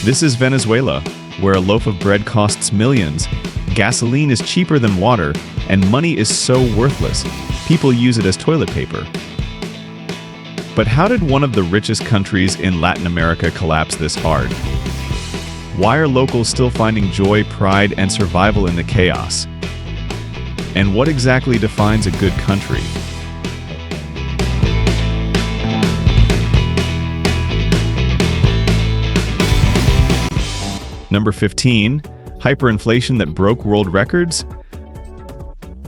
This is Venezuela, where a loaf of bread costs millions, gasoline is cheaper than water, and money is so worthless, people use it as toilet paper. But how did one of the richest countries in Latin America collapse this hard? Why are locals still finding joy, pride, and survival in the chaos? And what exactly defines a good country? Number 15. Hyperinflation that broke world records?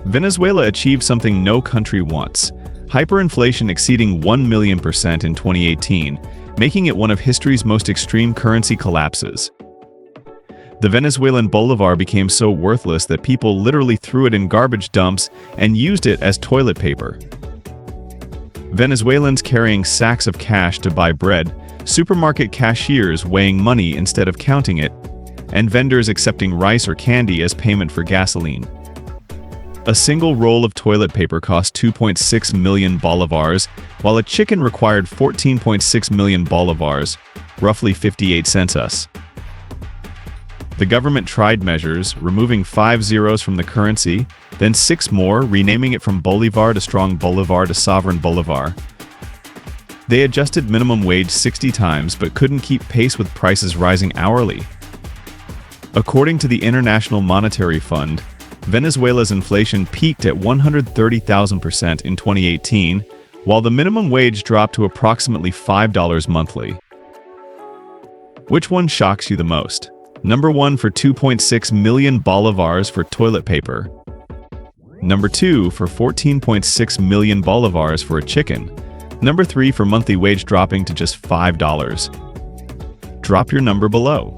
Venezuela achieved something no country wants. Hyperinflation exceeding 1,000,000% in 2018, making it one of history's most extreme currency collapses. The Venezuelan bolivar became so worthless that people literally threw it in garbage dumps and used it as toilet paper. Venezuelans carrying sacks of cash to buy bread, supermarket cashiers weighing money instead of counting it, and vendors accepting rice or candy as payment for gasoline. A single roll of toilet paper cost 2.6 million bolivars, while a chicken required 14.6 million bolivars, roughly 58 cents. The government tried measures, removing 5 zeros from the currency, then 6 more, renaming it from Bolivar to Strong Bolivar to Sovereign Bolivar. They adjusted minimum wage 60 times but couldn't keep pace with prices rising hourly. According to the International Monetary Fund, Venezuela's inflation peaked at 130,000% in 2018, while the minimum wage dropped to approximately $5 monthly. Which one shocks you the most? Number 1 for 2.6 million bolivars for toilet paper. Number 2 for 14.6 million bolivars for a chicken. Number 3 for monthly wage dropping to just $5. Drop your number below.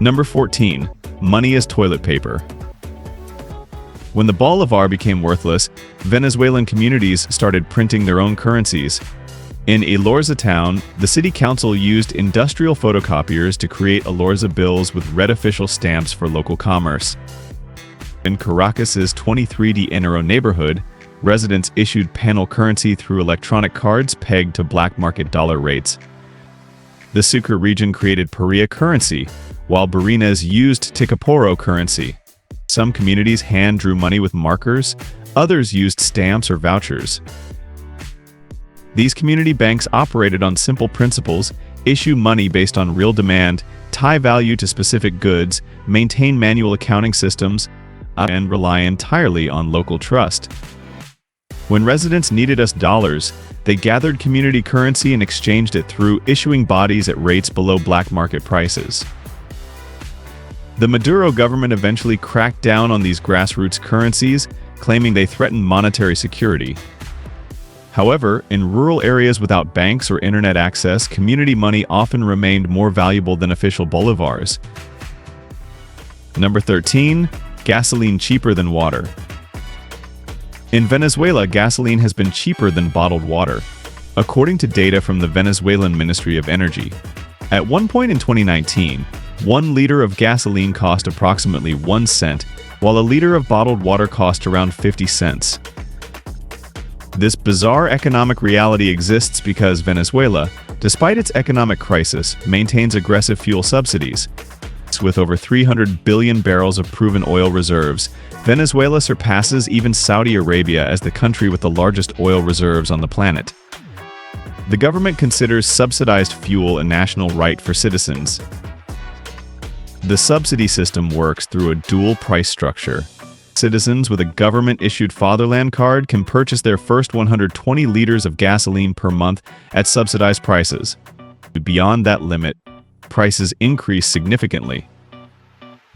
Number 14. Money as toilet paper. When the bolivar became worthless, Venezuelan communities started printing their own currencies. In Elorza town, the city council used industrial photocopiers to create Elorza bills with red official stamps for local commerce. In Caracas's 23 de Enero neighborhood, residents issued panel currency through electronic cards pegged to black market dollar rates. The Sucre region created Paria currency, while Barinas used Ticaporo currency. Some communities hand-drew money with markers, others used stamps or vouchers. These community banks operated on simple principles: issue money based on real demand, tie value to specific goods, maintain manual accounting systems, and rely entirely on local trust. When residents needed US dollars, they gathered community currency and exchanged it through issuing bodies at rates below black market prices. The Maduro government eventually cracked down on these grassroots currencies, claiming they threatened monetary security. However, in rural areas without banks or internet access, community money often remained more valuable than official bolivars. Number 13. Gasoline cheaper than water. In Venezuela, gasoline has been cheaper than bottled water, according to data from the Venezuelan Ministry of Energy. At one point in 2019, 1 liter of gasoline cost approximately 1 cent, while a liter of bottled water cost around 50 cents. This bizarre economic reality exists because Venezuela, despite its economic crisis, maintains aggressive fuel subsidies. With over 300 billion barrels of proven oil reserves, Venezuela surpasses even Saudi Arabia as the country with the largest oil reserves on the planet. The government considers subsidized fuel a national right for citizens. The subsidy system works through a dual price structure. Citizens with a government-issued fatherland card can purchase their first 120 liters of gasoline per month at subsidized prices. Beyond that limit, prices increase significantly.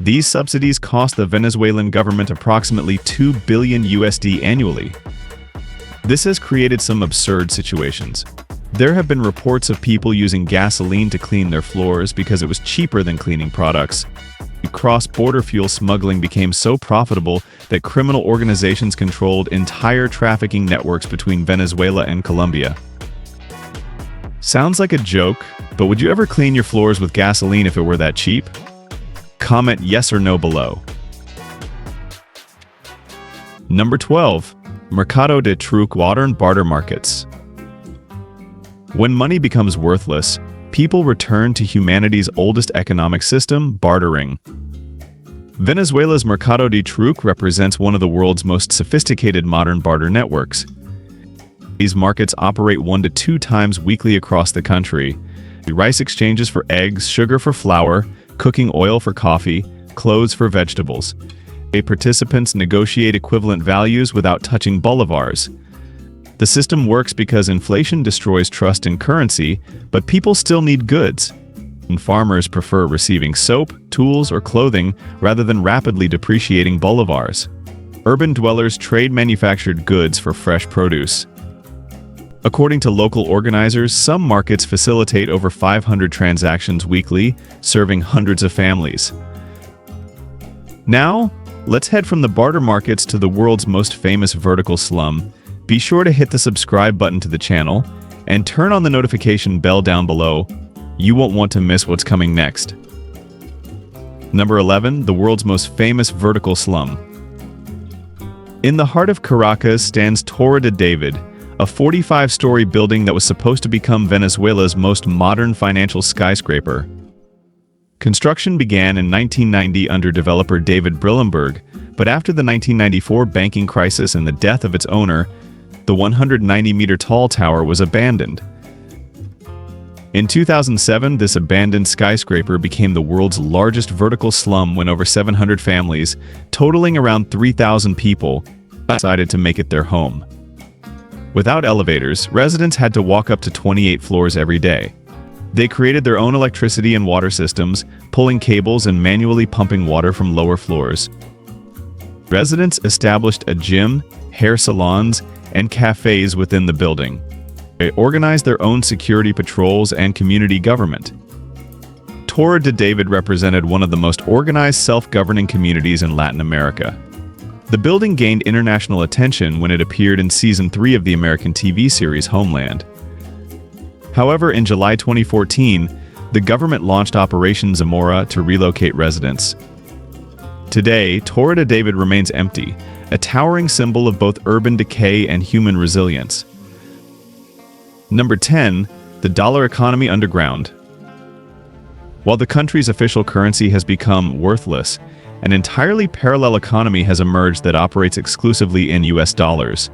These subsidies cost the Venezuelan government approximately $2 billion USD annually. This has created some absurd situations. There have been reports of people using gasoline to clean their floors because it was cheaper than cleaning products. Cross-border fuel smuggling became so profitable that criminal organizations controlled entire trafficking networks between Venezuela and Colombia. Sounds like a joke, but would you ever clean your floors with gasoline if it were that cheap? Comment yes or no below. Number 12. Mercado de Trueque water and barter markets. When money becomes worthless, people return to humanity's oldest economic system, bartering. Venezuela's Mercado de Trueque represents one of the world's most sophisticated modern barter networks. These markets operate 1 to 2 times weekly across the country. Rice exchanges for eggs, sugar for flour, cooking oil for coffee, clothes for vegetables. Participants negotiate equivalent values without touching bolivars. The system works because inflation destroys trust in currency, but people still need goods. And farmers prefer receiving soap, tools, or clothing rather than rapidly depreciating bolivars. Urban dwellers trade manufactured goods for fresh produce. According to local organizers, some markets facilitate over 500 transactions weekly, serving hundreds of families. Now, let's head from the barter markets to the world's most famous vertical slum. Be sure to hit the subscribe button to the channel and turn on the notification bell down below. You won't want to miss what's coming next. Number 11, the world's most famous vertical slum. In the heart of Caracas stands Torre de David, a 45-story building that was supposed to become Venezuela's most modern financial skyscraper. Construction began in 1990 under developer David Brillenberg, but after the 1994 banking crisis and the death of its owner, the 190-meter-tall tower was abandoned. In 2007, this abandoned skyscraper became the world's largest vertical slum when over 700 families, totaling around 3,000 people, decided to make it their home. Without elevators, residents had to walk up to 28 floors every day. They created their own electricity and water systems, pulling cables and manually pumping water from lower floors. Residents established a gym, hair salons, and cafes within the building. They organized their own security patrols and community government. Torre de David represented one of the most organized self-governing communities in Latin America. The building gained international attention when it appeared in Season 3 of the American TV series Homeland. However, in July 2014, the government launched Operation Zamora to relocate residents. Today, Torre de David remains empty, a towering symbol of both urban decay and human resilience. Number 10, the dollar economy underground. While the country's official currency has become worthless, an entirely parallel economy has emerged that operates exclusively in US dollars.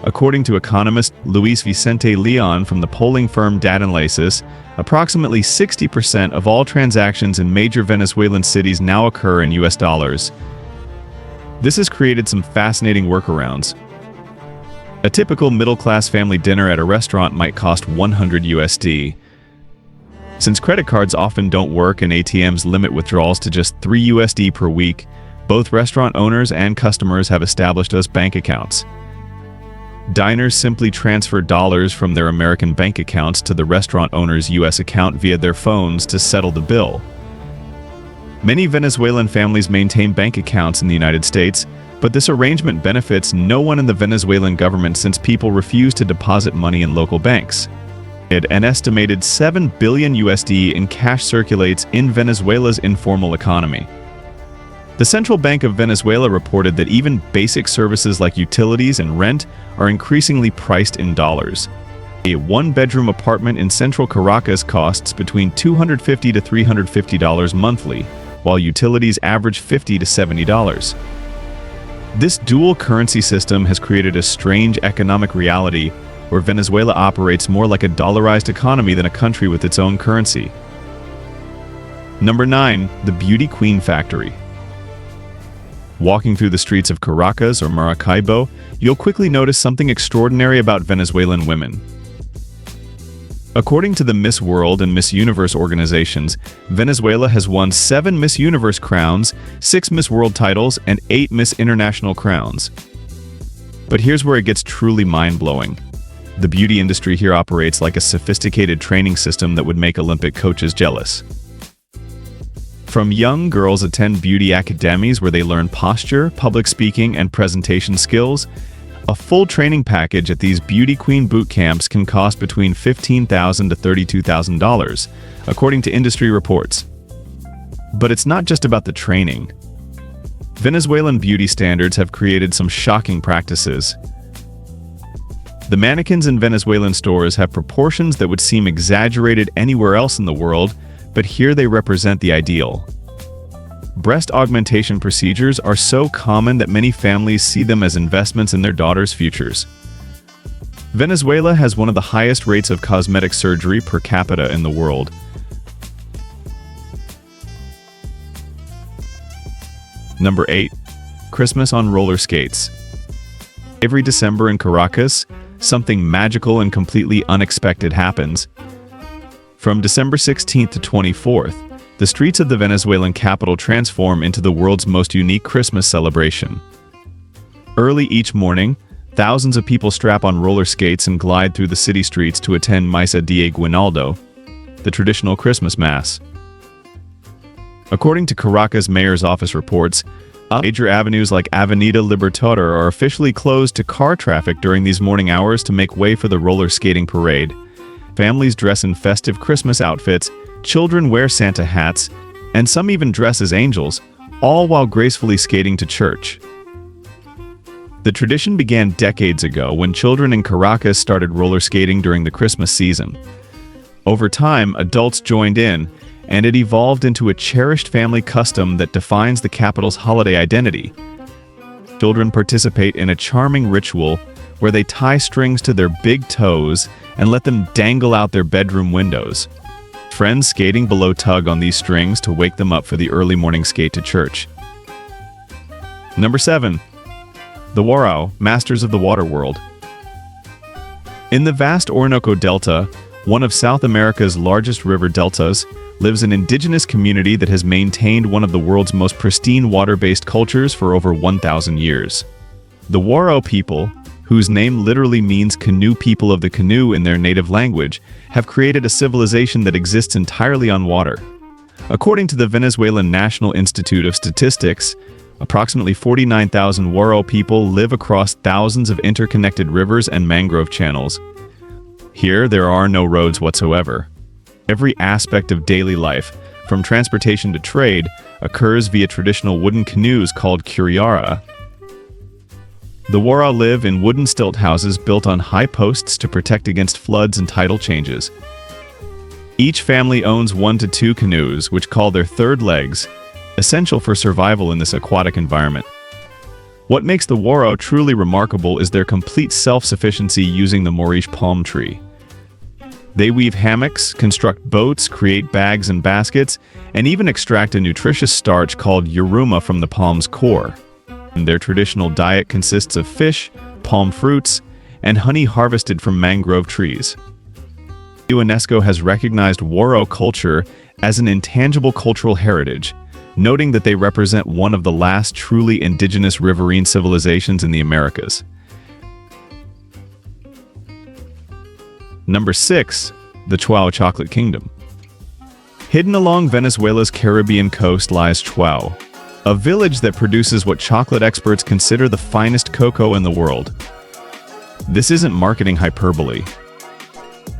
According to economist Luis Vicente Leon from the polling firm Datenlaces, approximately 60% of all transactions in major Venezuelan cities now occur in US dollars. This has created some fascinating workarounds. A typical middle-class family dinner at a restaurant might cost 100 USD. Since credit cards often don't work and ATMs limit withdrawals to just 3 USD per week, both restaurant owners and customers have established those bank accounts. Diners simply transfer dollars from their American bank accounts to the restaurant owner's US account via their phones to settle the bill. Many Venezuelan families maintain bank accounts in the United States, but this arrangement benefits no one in the Venezuelan government since people refuse to deposit money in local banks. An estimated 7 billion USD in cash circulates in Venezuela's informal economy. The Central Bank of Venezuela reported that even basic services like utilities and rent are increasingly priced in dollars. A one-bedroom apartment in central Caracas costs between $250 to $350 monthly, while utilities average $50 to $70. This dual currency system has created a strange economic reality where Venezuela operates more like a dollarized economy than a country with its own currency. Number 9, the Beauty Queen Factory. Walking through the streets of Caracas or Maracaibo, you'll quickly notice something extraordinary about Venezuelan women. According to the Miss World and Miss Universe organizations, Venezuela has won 7 Miss Universe crowns, 6 Miss World titles, and 8 Miss International crowns. But here's where it gets truly mind-blowing. The beauty industry here operates like a sophisticated training system that would make Olympic coaches jealous. From young girls attend beauty academies where they learn posture, public speaking, and presentation skills. A full training package at these beauty queen boot camps can cost between $15,000 to $32,000, according to industry reports. But it's not just about the training. Venezuelan beauty standards have created some shocking practices. The mannequins in Venezuelan stores have proportions that would seem exaggerated anywhere else in the world, but here they represent the ideal. Breast augmentation procedures are so common that many families see them as investments in their daughters' futures. Venezuela has one of the highest rates of cosmetic surgery per capita in the world. Number 8. Christmas on roller skates. Every December in Caracas, something magical and completely unexpected happens. From December 16th to 24th, the streets of the Venezuelan capital transform into the world's most unique Christmas celebration. Early each morning, thousands of people strap on roller skates and glide through the city streets to attend Misa de Aguinaldo, the traditional Christmas Mass. According to Caracas Mayor's Office reports, major avenues like Avenida Libertador are officially closed to car traffic during these morning hours to make way for the roller skating parade. Families dress in festive Christmas outfits, children wear Santa hats, and some even dress as angels, all while gracefully skating to church. The tradition began decades ago when children in Caracas started roller skating during the Christmas season. Over time, adults joined in, and it evolved into a cherished family custom that defines the capital's holiday identity. Children participate in a charming ritual where they tie strings to their big toes and let them dangle out their bedroom windows. Friends skating below tug on these strings to wake them up for the early morning skate to church. Number 7. The Warao, Masters of the Water World. In the vast Orinoco Delta, one of South America's largest river deltas, lives an indigenous community that has maintained one of the world's most pristine water-based cultures for over 1,000 years. The Warao people, whose name literally means canoe people of the canoe in their native language, have created a civilization that exists entirely on water. According to the Venezuelan National Institute of Statistics, approximately 49,000 Warao people live across thousands of interconnected rivers and mangrove channels. Here, there are no roads whatsoever. Every aspect of daily life, from transportation to trade, occurs via traditional wooden canoes called curiara. The Warao live in wooden stilt houses built on high posts to protect against floods and tidal changes. Each family owns 1 to 2 canoes, which call their third legs, essential for survival in this aquatic environment. What makes the Warao truly remarkable is their complete self-sufficiency using the Moriche palm tree. They weave hammocks, construct boats, create bags and baskets, and even extract a nutritious starch called yuruma from the palm's core. Their traditional diet consists of fish, palm fruits, and honey harvested from mangrove trees. UNESCO has recognized Warao culture as an intangible cultural heritage, noting that they represent one of the last truly indigenous riverine civilizations in the Americas. Number 6. The Chuao Chocolate Kingdom. Hidden along Venezuela's Caribbean coast lies Chuao, a village that produces what chocolate experts consider the finest cocoa in the world. This isn't marketing hyperbole.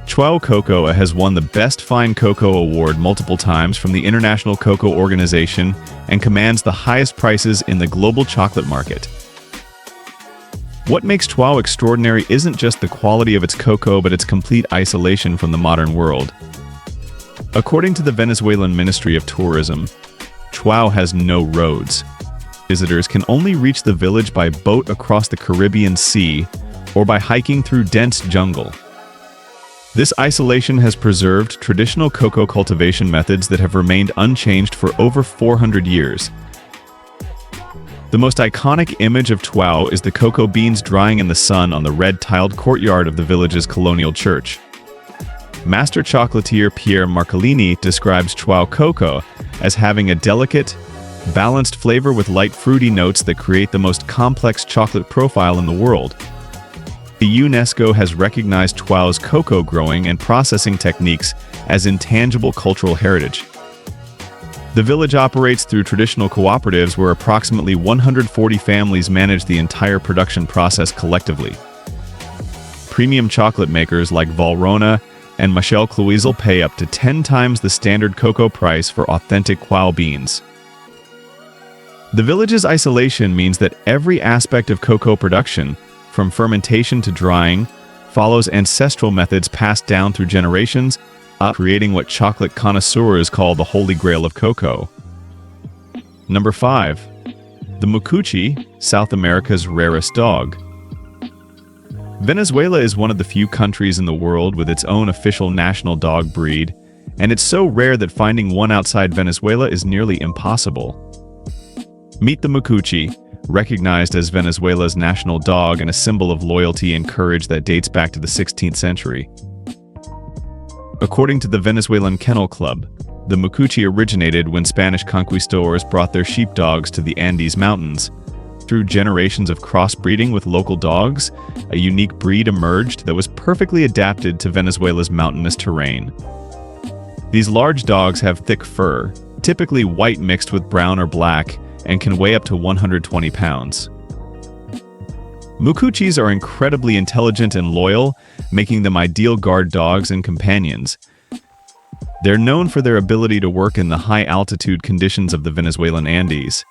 Chuao Cocoa has won the Best Fine Cocoa Award multiple times from the International Cocoa Organization and commands the highest prices in the global chocolate market. What makes Chuao extraordinary isn't just the quality of its cocoa, but its complete isolation from the modern world. According to the Venezuelan Ministry of Tourism, Chuao has no roads. Visitors can only reach the village by boat across the Caribbean Sea or by hiking through dense jungle. This isolation has preserved traditional cocoa cultivation methods that have remained unchanged for over 400 years. The most iconic image of Chuao is the cocoa beans drying in the sun on the red-tiled courtyard of the village's colonial church. Master chocolatier Pierre Marcolini describes Chuao cocoa as having a delicate, balanced flavor with light fruity notes that create the most complex chocolate profile in the world. The UNESCO has recognized Chuao's cocoa growing and processing techniques as intangible cultural heritage. The village operates through traditional cooperatives where approximately 140 families manage the entire production process collectively. Premium chocolate makers like Valrhona and Michel Cloizal pay up to 10 times the standard cocoa price for authentic Chuao beans. The village's isolation means that every aspect of cocoa production, from fermentation to drying, follows ancestral methods passed down through generations, creating what chocolate connoisseurs call the holy grail of cocoa. Number 5. The Mukuchí, South America's rarest dog. Venezuela is one of the few countries in the world with its own official national dog breed, and it's so rare that finding one outside Venezuela is nearly impossible. Meet the Mukuchí, recognized as Venezuela's national dog and a symbol of loyalty and courage that dates back to the 16th century. According to the Venezuelan Kennel Club, the Mukuchí originated when Spanish conquistadors brought their sheepdogs to the Andes Mountains. Through generations of crossbreeding with local dogs, a unique breed emerged that was perfectly adapted to Venezuela's mountainous terrain. These large dogs have thick fur, typically white mixed with brown or black, and can weigh up to 120 pounds. Mukuchís are incredibly intelligent and loyal, making them ideal guard dogs and companions. They're known for their ability to work in the high-altitude conditions of the Venezuelan Andes.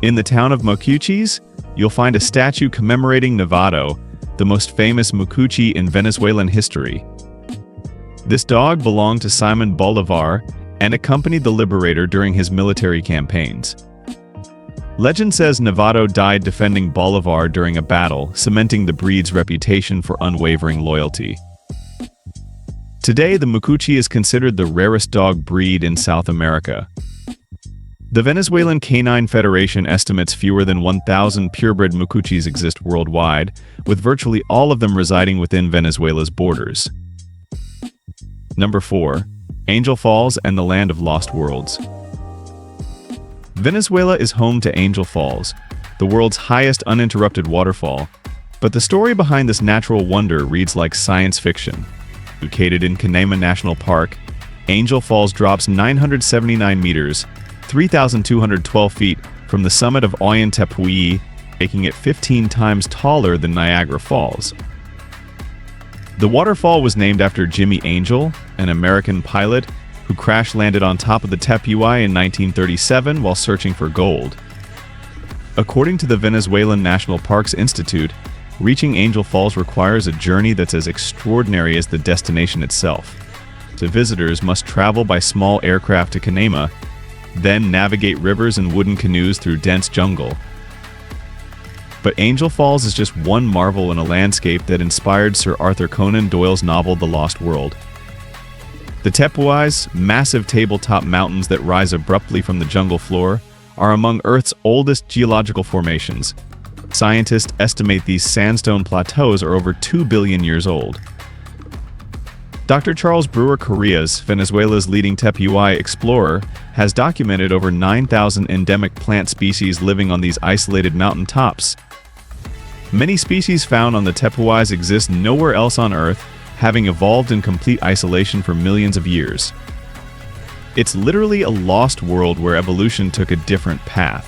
In the town of Mukuchí, you'll find a statue commemorating Nevado, the most famous Mukuchí in Venezuelan history. This dog belonged to Simon Bolivar and accompanied the liberator during his military campaigns. Legend says Nevado died defending Bolivar during a battle, cementing the breed's reputation for unwavering loyalty. Today, the Mukuchí is considered the rarest dog breed in South America. The Venezuelan Canine Federation estimates fewer than 1,000 purebred Mukuchís exist worldwide, with virtually all of them residing within Venezuela's borders. Number 4. Angel Falls and the Land of Lost Worlds. Venezuela is home to Angel Falls, the world's highest uninterrupted waterfall, but the story behind this natural wonder reads like science fiction. Located in Canaima National Park, Angel Falls drops 979 meters, 3,212 feet from the summit of Ollantaytambo, making it 15 times taller than Niagara Falls. The waterfall was named after Jimmy Angel, an American pilot who crash-landed on top of the Tepuy in 1937 while searching for gold. According to the Venezuelan National Parks Institute, reaching Angel Falls requires a journey that's as extraordinary as the destination itself. So visitors must travel by small aircraft to Canaima, then navigate rivers and wooden canoes through dense jungle. But Angel Falls is just one marvel in a landscape that inspired Sir Arthur Conan Doyle's novel The Lost World. The Tepuy's, massive tabletop mountains that rise abruptly from the jungle floor, are among Earth's oldest geological formations. Scientists estimate these sandstone plateaus are over 2 billion years old. Dr. Charles Brewer Correas, Venezuela's leading Tepuy explorer, has documented over 9,000 endemic plant species living on these isolated mountain tops. Many species found on the Tepuy's exist nowhere else on Earth, having evolved in complete isolation for millions of years. It's literally a lost world where evolution took a different path.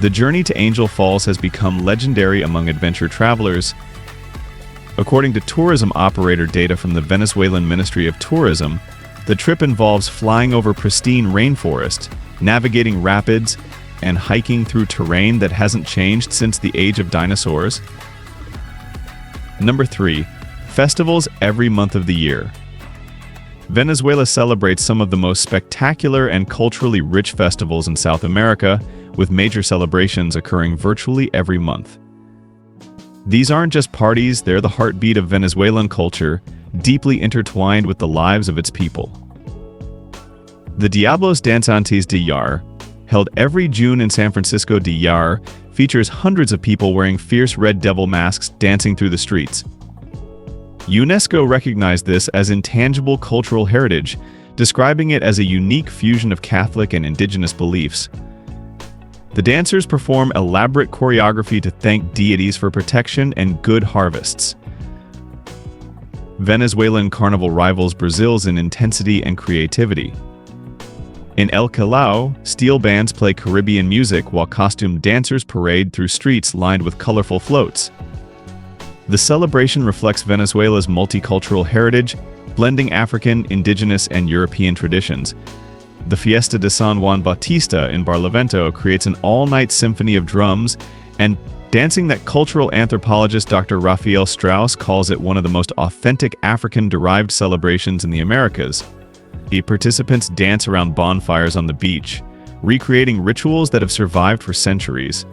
The journey to Angel Falls has become legendary among adventure travelers. According to tourism operator data from the Venezuelan Ministry of Tourism, the trip involves flying over pristine rainforest, navigating rapids, and hiking through terrain that hasn't changed since the age of dinosaurs. Number 3. Festivals every month of the year. Venezuela celebrates some of the most spectacular and culturally rich festivals in South America, with major celebrations occurring virtually every month. These aren't just parties, they're the heartbeat of Venezuelan culture, deeply intertwined with the lives of its people. The Diablos Danzantes de Yar, held every June in San Francisco de Yar, features hundreds of people wearing fierce red devil masks dancing through the streets. UNESCO recognized this as intangible cultural heritage, describing it as a unique fusion of Catholic and indigenous beliefs. The dancers perform elaborate choreography to thank deities for protection and good harvests. Venezuelan carnival rivals Brazil's in intensity and creativity. In El Callao, steel bands play Caribbean music while costumed dancers parade through streets lined with colorful floats. The celebration reflects Venezuela's multicultural heritage, blending African, indigenous, and European traditions. The Fiesta de San Juan Bautista in Barlavento creates an all-night symphony of drums and dancing that cultural anthropologist Dr. Raphael Strauss calls it one of the most authentic African-derived celebrations in the Americas. The participants dance around bonfires on the beach, recreating rituals that have survived for centuries.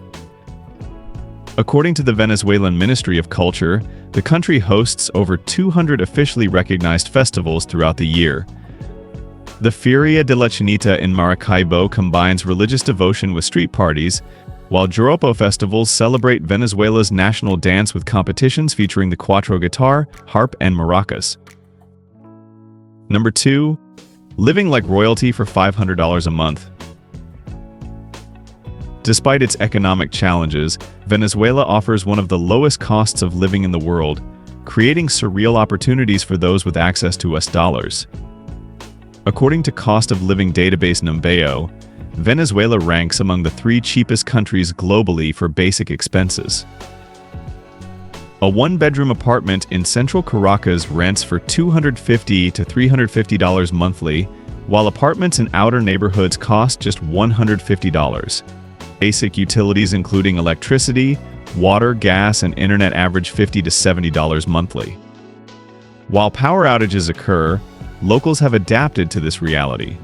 According to the Venezuelan Ministry of Culture, the country hosts over 200 officially recognized festivals throughout the year. The Feria de la Chinita in Maracaibo combines religious devotion with street parties, while Joropo festivals celebrate Venezuela's national dance with competitions featuring the cuatro guitar, harp, and maracas. Number 2. Living like royalty for $500 a month. Despite its economic challenges, Venezuela offers one of the lowest costs of living in the world, creating surreal opportunities for those with access to US dollars. According to cost of living database Numbeo, Venezuela ranks among the 3 cheapest countries globally for basic expenses. A one-bedroom apartment in central Caracas rents for $250 to $350 monthly, while apartments in outer neighborhoods cost just $150. Basic utilities including electricity, water, gas, and internet average $50 to $70 monthly. While power outages occur, locals have adapted to this reality.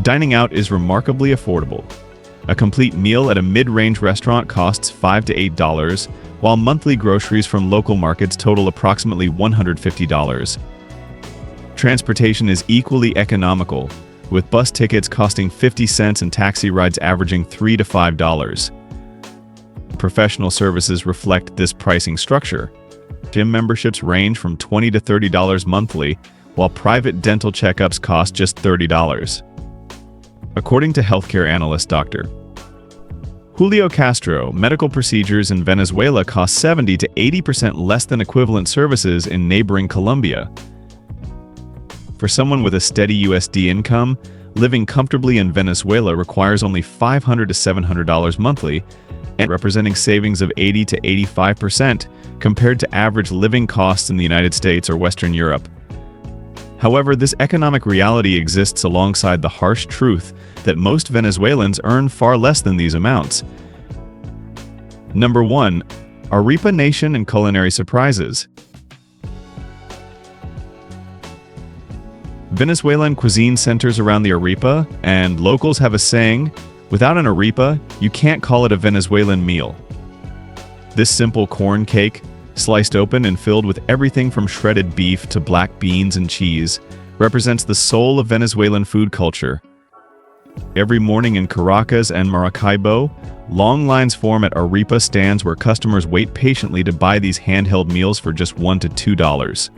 Dining out is remarkably affordable. A complete meal at a mid-range restaurant costs $5 to $8, while monthly groceries from local markets total approximately $150. Transportation is equally economical, with bus tickets costing 50 cents and taxi rides averaging $3 to $5. Professional services reflect this pricing structure. Gym memberships range from $20 to $30 monthly, while private dental checkups cost just $30. According to healthcare analyst Dr. Julio Castro, medical procedures in Venezuela cost 70 to 80% less than equivalent services in neighboring Colombia. For someone with a steady USD income, living comfortably in Venezuela requires only $500 to $700 monthly, and representing savings of 80 to 85% compared to average living costs in the United States or Western Europe. However, this economic reality exists alongside the harsh truth that most Venezuelans earn far less than these amounts. Number 1. Arepa Nation and Culinary Surprises. Venezuelan cuisine centers around the arepa, and locals have a saying, "Without an arepa, you can't call it a Venezuelan meal." This simple corn cake, sliced open and filled with everything from shredded beef to black beans and cheese, represents the soul of Venezuelan food culture. Every morning in Caracas and Maracaibo, long lines form at arepa stands where customers wait patiently to buy these handheld meals for just $1 to $2.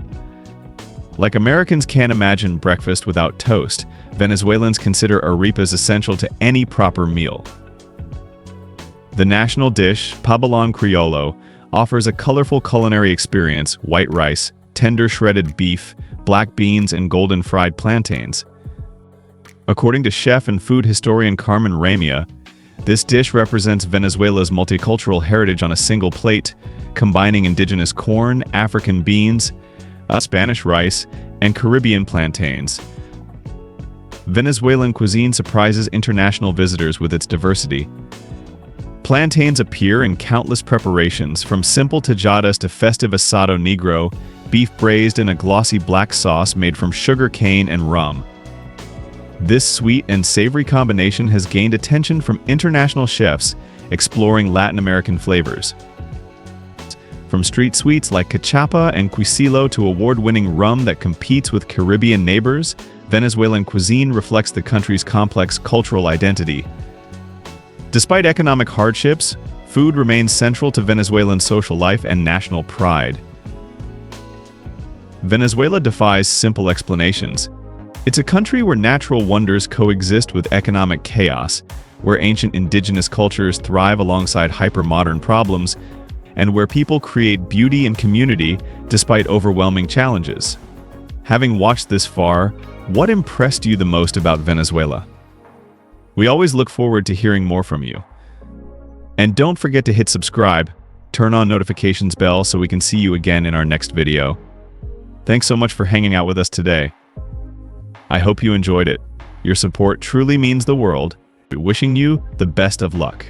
Like Americans can't imagine breakfast without toast, Venezuelans consider arepas essential to any proper meal. The national dish, pabellón criollo, offers a colorful culinary experience: white rice, tender shredded beef, black beans, and golden fried plantains. According to chef and food historian Carmen Ramia, this dish represents Venezuela's multicultural heritage on a single plate, combining indigenous corn, African beans, Spanish rice, and Caribbean plantains. Venezuelan cuisine surprises international visitors with its diversity. Plantains appear in countless preparations, from simple tajadas to festive asado negro, beef braised in a glossy black sauce made from sugar cane and rum. This sweet and savory combination has gained attention from international chefs exploring Latin American flavors. From street sweets like cachapa and cuisilo to award-winning rum that competes with Caribbean neighbors, Venezuelan cuisine reflects the country's complex cultural identity. Despite economic hardships, food remains central to Venezuelan social life and national pride. Venezuela defies simple explanations. It's a country where natural wonders coexist with economic chaos, where ancient indigenous cultures thrive alongside hyper-modern problems, and where people create beauty and community despite overwhelming challenges. Having watched this far, what impressed you the most about Venezuela? We always look forward to hearing more from you. And don't forget to hit subscribe, turn on notifications bell so we can see you again in our next video. Thanks so much for hanging out with us today. I hope you enjoyed it. Your support truly means the world. Wishing you the best of luck.